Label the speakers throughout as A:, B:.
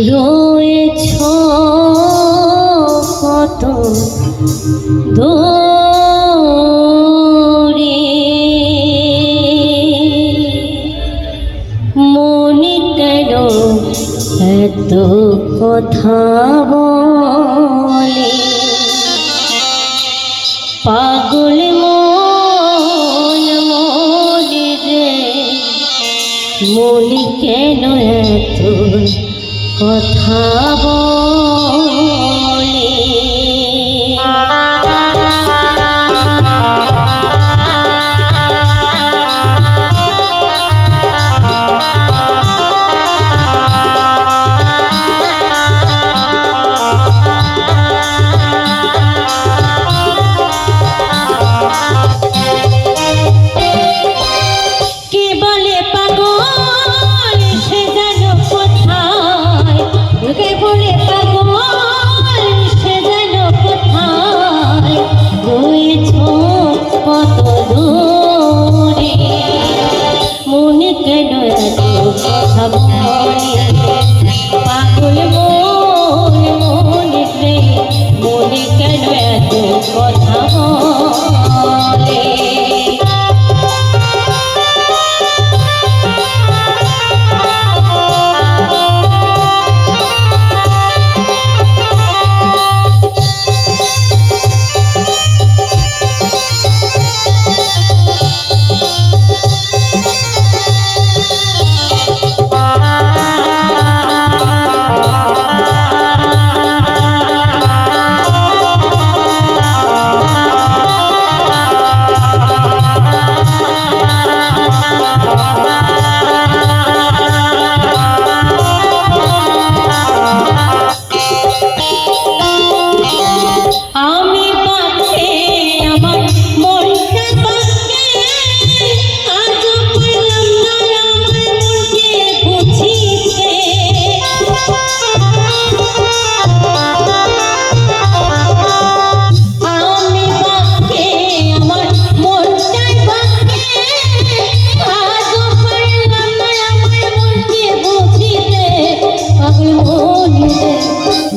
A: রয়েছ কত দূরে মনে কেন এত কথা বলে পাগল মন মনে রে মনে কেন এত কথা বলে পাগল মন মনে রে মনে কেন এত কথা বলে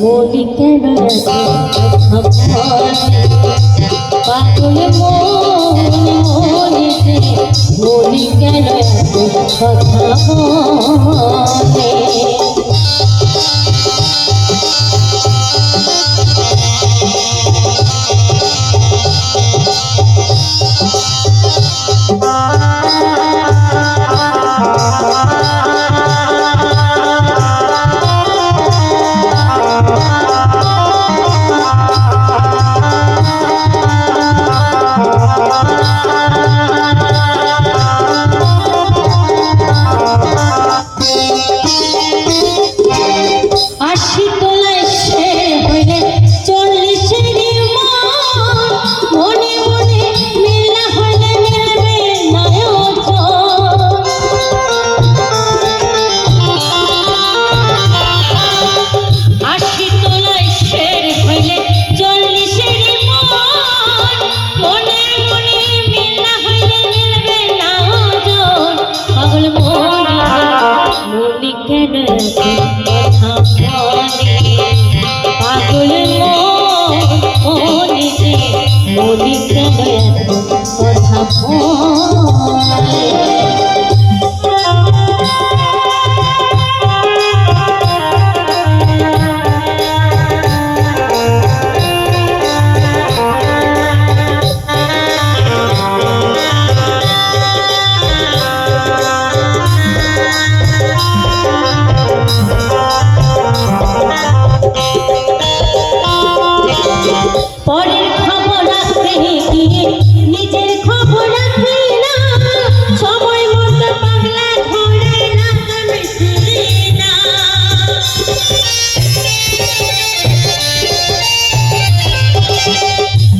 A: মনে কেন পাগল মন মনে রে মনে কেন কথা বলে পাগল মনে রে মনে কেন কথা বলে পরের খবর রাখতে গিয়ে নিজের খবর রাখি না সময় মতো পাগলা ঘরে রাখতে মিশি না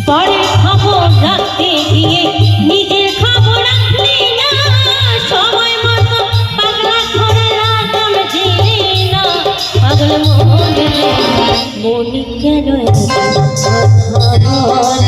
A: পরের খবর রাখতে গিয়ে নিজের খবর রাখলি না সময় মতো পাগলা ঘরে রাখতে মিশি না পাগল মনে মনে কেন কথা বলে